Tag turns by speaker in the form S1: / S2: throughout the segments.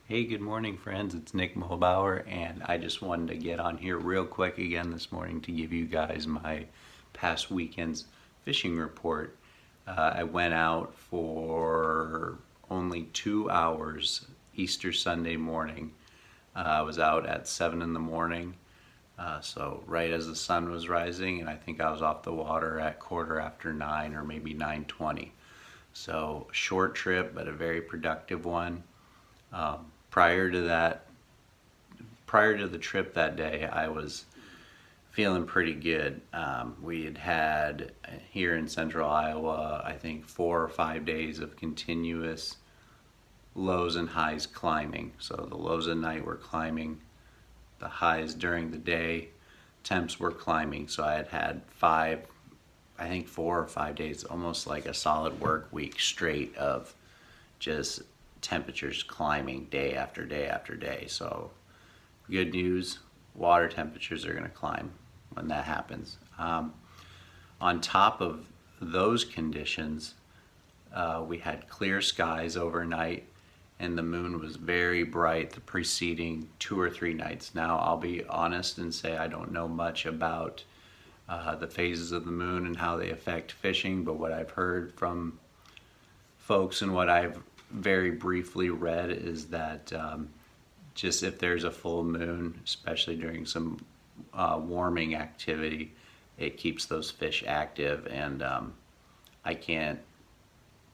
S1: Hey, good morning, friends. It's Nick Mulbauer, and I just wanted to get on here real quick again this morning to give you guys my past weekend's fishing report. I went out for only 2 hours Easter Sunday morning. I was out at 7 in the morning, so right as the sun was rising, and I think I was off the water at quarter after 9 or maybe 9:20. So short trip, but a very productive one. Prior to that, prior to the trip that day, I was feeling pretty good. We had here in central Iowa, I think 4 or 5 days of continuous lows and highs climbing. So the lows at night were climbing, the highs during the day, temps were climbing. So I had I think 4 or 5 days, almost like a solid work week straight of just temperatures climbing day after day after day. So good news, water temperatures are going to climb when that happens. On top of those conditions, we had clear skies overnight, and the moon was very bright the preceding 2 or 3 nights. Now, I'll be honest and say I don't know much about the phases of the moon and how they affect fishing, but what I've heard from folks and what I've very briefly read is that just if there's a full moon, especially during some warming activity, it keeps those fish active, and I can't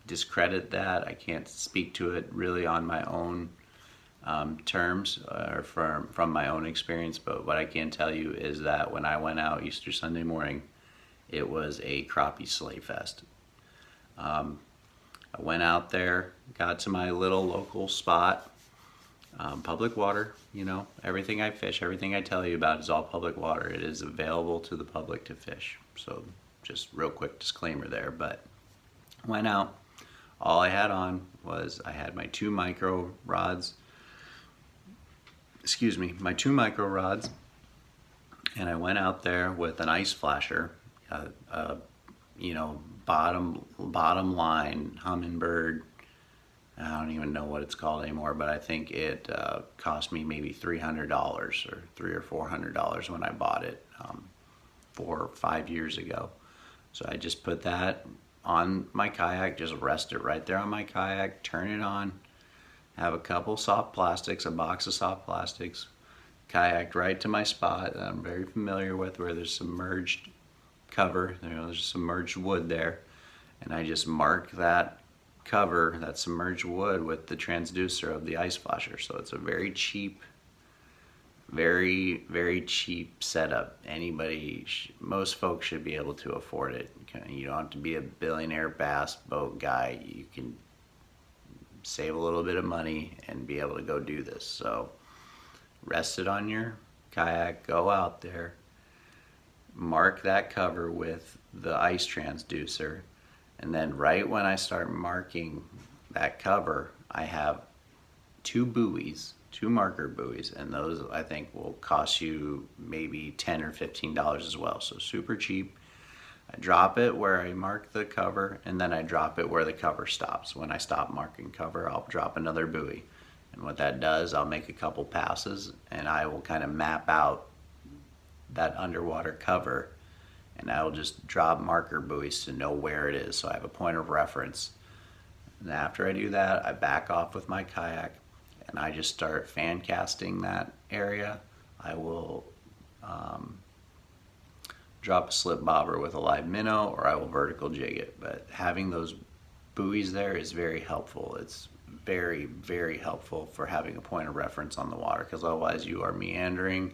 S1: discredit that. I can't speak to it really on my own terms or from my own experience, but what I can tell you is that when I went out Easter Sunday morning, it was a crappie sleigh fest. I went out there, got to my little local spot, public water. You know, everything I fish, everything I tell you about is all public water. It is available to the public to fish. So just real quick disclaimer there, but went out. All I had on was I had my two micro rods, and I went out there with an ice flasher, you know, bottom line Humminbird. I don't even know what it's called anymore, but I think it cost me maybe $300 or $300 or $400 when I bought it 4 or 5 years ago. So I just put that on my kayak, just rest it right there on my kayak, turn it on, have a couple soft plastics, a box of soft plastics, kayaked right to my spot that I'm very familiar with, where there's submerged cover, you know, there's submerged wood there, and I just mark that cover, that submerged wood, with the transducer of the ice flasher. So it's a very cheap, very cheap setup. Most folks should be able to afford it. You don't have to be a billionaire bass boat guy. You can save a little bit of money and be able to go do this. So rest it on your kayak, go out there, mark that cover with the ice transducer, and then right when I start marking that cover, I have two marker buoys, and those I think will cost you maybe $10 or $15 as well, so super cheap. I drop it where I mark the cover, and then I drop it where the cover stops. When I stop marking cover, I'll drop another buoy, and what that does, I'll make a couple passes, and I will kind of map out that underwater cover, and I will just drop marker buoys to know where it is, so I have a point of reference. And after I do that, I back off with my kayak, and I just start fan casting that area. I will drop a slip bobber with a live minnow, or I will vertical jig it. But having those buoys there is very helpful. It's very helpful for having a point of reference on the water, because otherwise you are meandering,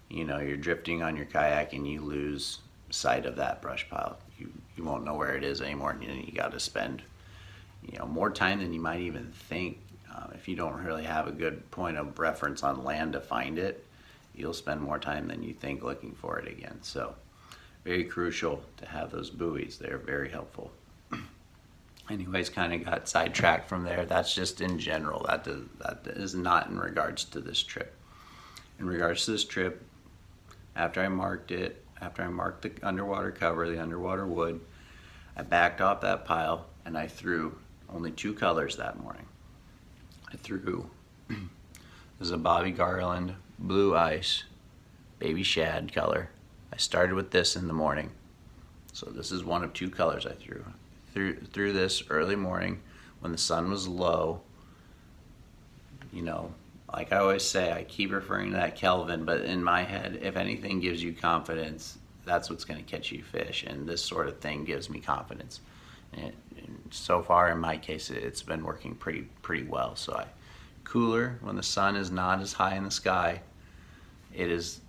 S1: you know, you're drifting on your kayak and you lose sight of that brush pile. You won't know where it is anymore, and you got to spend, you know, more time than you might even think. If you don't really have a good point of reference on land to find it, you'll spend more time than you think looking for it again. So very crucial to have those buoys. They're very helpful. Anyways, kind of got sidetracked from there. That's just in general. That is not in regards to this trip. In regards to this trip, after I marked the underwater cover, the underwater wood, I backed off that pile and I threw only two colors that morning. I threw This is a Bobby Garland Blue Ice Baby Shad color. I started with this in the morning. So this is one of two colors I threw this early morning when the sun was low. You know, like I always say, I keep referring to that Kelvin, but in my head, if anything gives you confidence, that's what's going to catch you fish, and this sort of thing gives me confidence. And so far, in my case, it's been working pretty well. So cooler when the sun is not as high in the sky. It is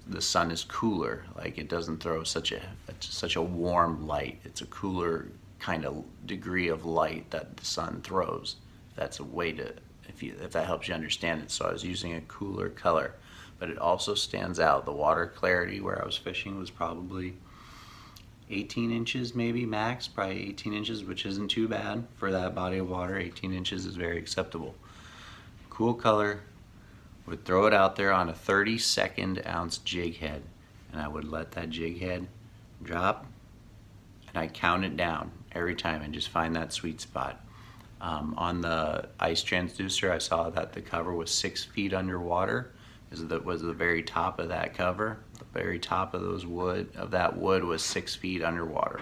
S1: the sun is cooler. Like, it doesn't throw such a warm light. It's a cooler kind of degree of light that the sun throws. That's a way to, if that helps you understand it. So I was using a cooler color, but it also stands out. The water clarity where I was fishing was probably 18 inches maybe max, probably 18 inches, which isn't too bad for that body of water. 18 inches is very acceptable. Cool color. Would throw it out there on a 32nd ounce jig head, and I would let that jig head drop, and I count it down every time and just find that sweet spot. On the ice transducer, I saw that the cover was 6 feet underwater. Was the very top of that cover. The very top of that wood was 6 feet underwater.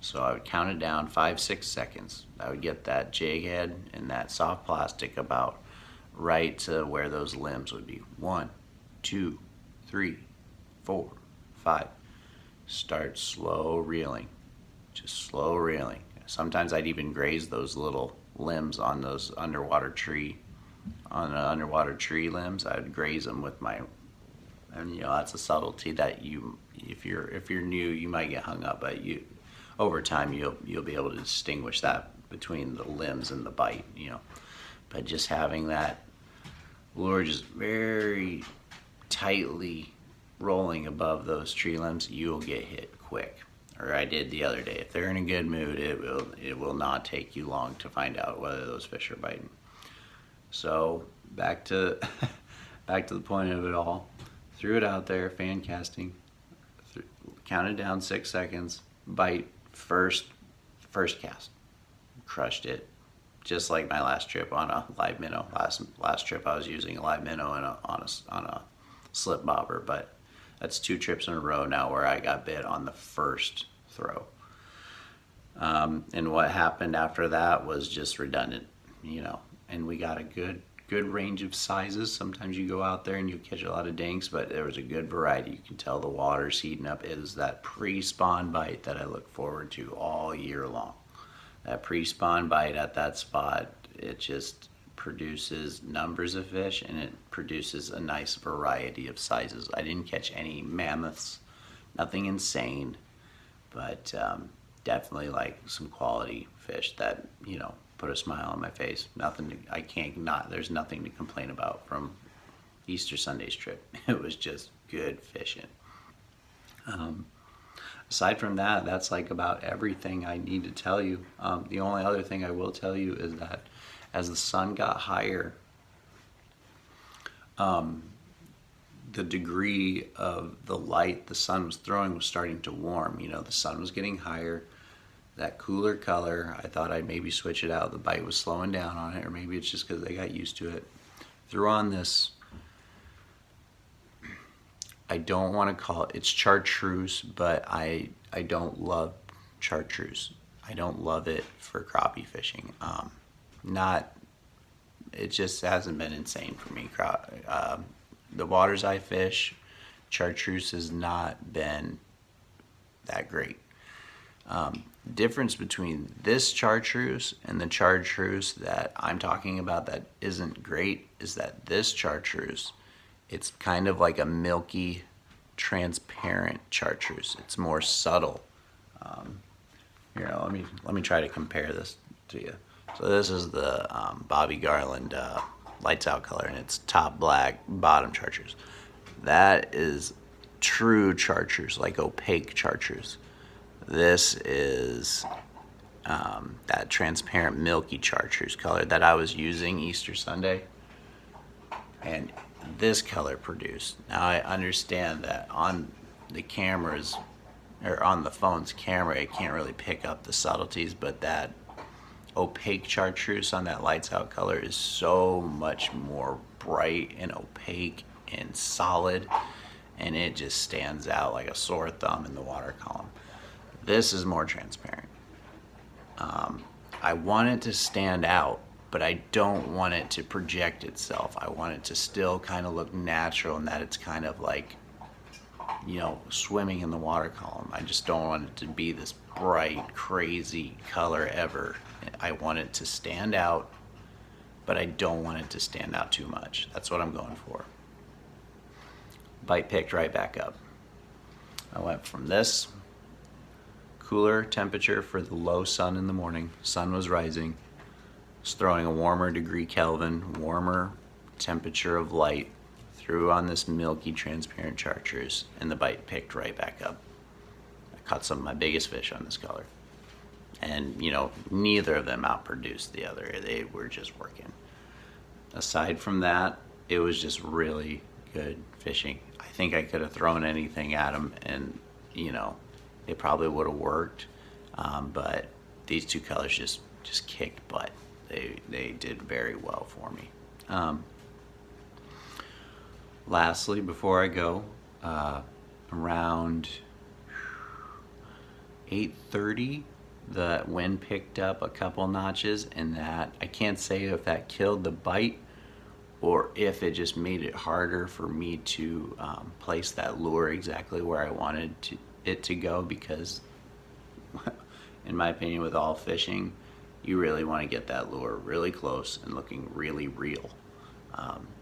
S1: So I would count it down 5-6 seconds. I would get that jig head and that soft plastic about right to where those limbs would be. 1, 2, 3, 4, 5. Start slow reeling, just slow reeling. Sometimes I'd even graze those little limbs on those underwater tree limbs. I would graze them with my, and that's a subtlety that if you're new, you might get hung up, but over time you'll be able to distinguish that between the limbs and the bite. But just having that lure just very tightly rolling above those tree limbs, you'll get hit quick. Or I did the other day. If they're in a good mood, it will not take you long to find out whether those fish are biting. So back to the point of it all. Threw it out there, fan casting, counted down 6 seconds, bite first cast, crushed it. Just like my last trip on a live minnow. Last trip I was using a live minnow on a slip bobber, but that's 2 trips in a row now where I got bit on the first throw. And what happened after that was just redundant, and we got a good range of sizes. Sometimes you go out there and you catch a lot of dinks, but there was a good variety. You can tell the water's heating up. It is that pre-spawn bite that I look forward to all year long. That pre-spawn bite at that spot, it just produces numbers of fish, and it produces a nice variety of sizes. I didn't catch any mammoths, nothing insane, but definitely like some quality fish that put a smile on my face. There's nothing to complain about from Easter Sunday's trip. It was just good fishing. Aside from that, that's like about everything I need to tell you. The only other thing I will tell you is that as the sun got higher, the degree of the light the sun was throwing was starting to warm. The sun was getting higher. That cooler color, I thought I'd maybe switch it out. The bite was slowing down on it, or maybe it's just because they got used to it. Threw on this, I don't want to call it's chartreuse, but I don't love chartreuse. I don't love it for crappie fishing. It just hasn't been insane for me. The waters I fish, chartreuse has not been that great. Difference between this chartreuse and the chartreuse that I'm talking about that isn't great is that this chartreuse, it's kind of like a milky, transparent chartreuse. It's more subtle. Here, let me try to compare this to you. So this is the Bobby Garland lights out color, and it's top black, bottom chartreuse. That is true chartreuse, like opaque chartreuse. This is that transparent milky chartreuse color that I was using Easter Sunday, and this color produced. Now I understand that on the cameras, or on the phone's camera, it can't really pick up the subtleties, but that opaque chartreuse on that lights out color is so much more bright and opaque and solid, and it just stands out like a sore thumb in the water column. This is more transparent. I want it to stand out, but I don't want it to project itself. I want it to still kind of look natural, and that it's kind of like, you know, swimming in the water column. I just don't want it to be this bright, crazy color ever. I want it to stand out, but I don't want it to stand out too much. That's what I'm going for. Bite picked right back up. I went from this cooler temperature for the low sun in the morning. Sun was rising. Was throwing a warmer degree Kelvin, warmer temperature of light through on this milky transparent chartreuse, and the bite picked right back up. I caught some of my biggest fish on this color. And, you know, neither of them outproduced the other. They were just working. Aside from that, it was just really good fishing. I think I could have thrown anything at them, and, you know, it probably would have worked. But these two colors just kicked butt. They did very well for me. Lastly, before I go, around 8:30, the wind picked up a couple notches, and that I can't say if that killed the bite or if it just made it harder for me to place that lure exactly where I wanted it to go, because in my opinion, with all fishing, you really want to get that lure really close and looking really real.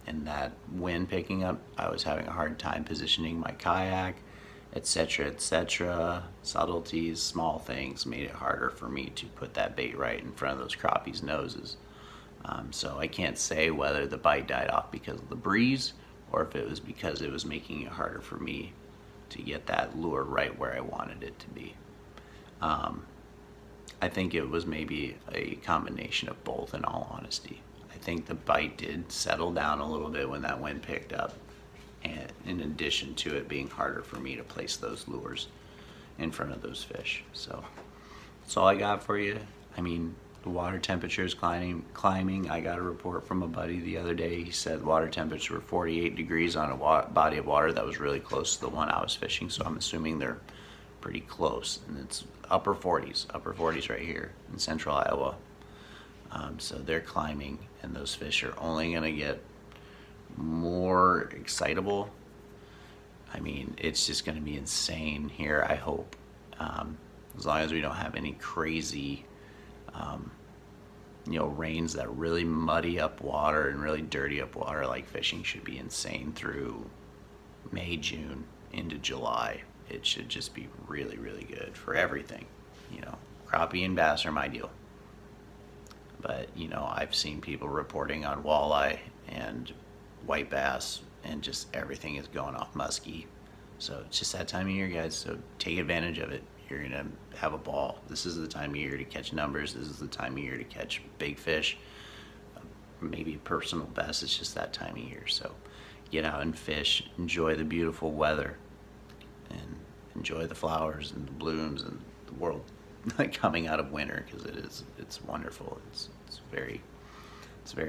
S1: And that wind picking up, I was having a hard time positioning my kayak, etc., etc. Subtleties, small things made it harder for me to put that bait right in front of those crappies' noses. So I can't say whether the bite died off because of the breeze or if it was because it was making it harder for me to get that lure right where I wanted it to be. I think it was maybe a combination of both, in all honesty. I think the bite did settle down a little bit when that wind picked up, and in addition to it being harder for me to place those lures in front of those fish. So that's all I got for you. I mean, the water temperature is climbing. I got a report from a buddy the other day. He said water temperature were 48 degrees on a body of water that was really close to the one I was fishing, so I'm assuming they're pretty close, and it's upper 40s right here in central Iowa. So they're climbing, and those fish are only going to get more excitable. I mean, it's just going to be insane here, I hope. As long as we don't have any crazy rains that really muddy up water and really dirty up water. Like, fishing should be insane through May, June into July. It should just be really, really good for everything. Crappie and bass are my deal. But, I've seen people reporting on walleye and white bass, and just everything is going off musky. So it's just that time of year, guys. So take advantage of it. You're going to have a ball. This is the time of year to catch numbers. This is the time of year to catch big fish. Maybe personal best. It's just that time of year. So get out and fish. Enjoy the beautiful weather. And enjoy the flowers and the blooms and the world coming out of winter, because it's wonderful. It's very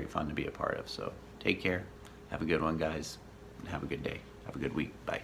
S1: fun to be a part of. So take care. Have a good one, guys. And have a good day. Have a good week. Bye.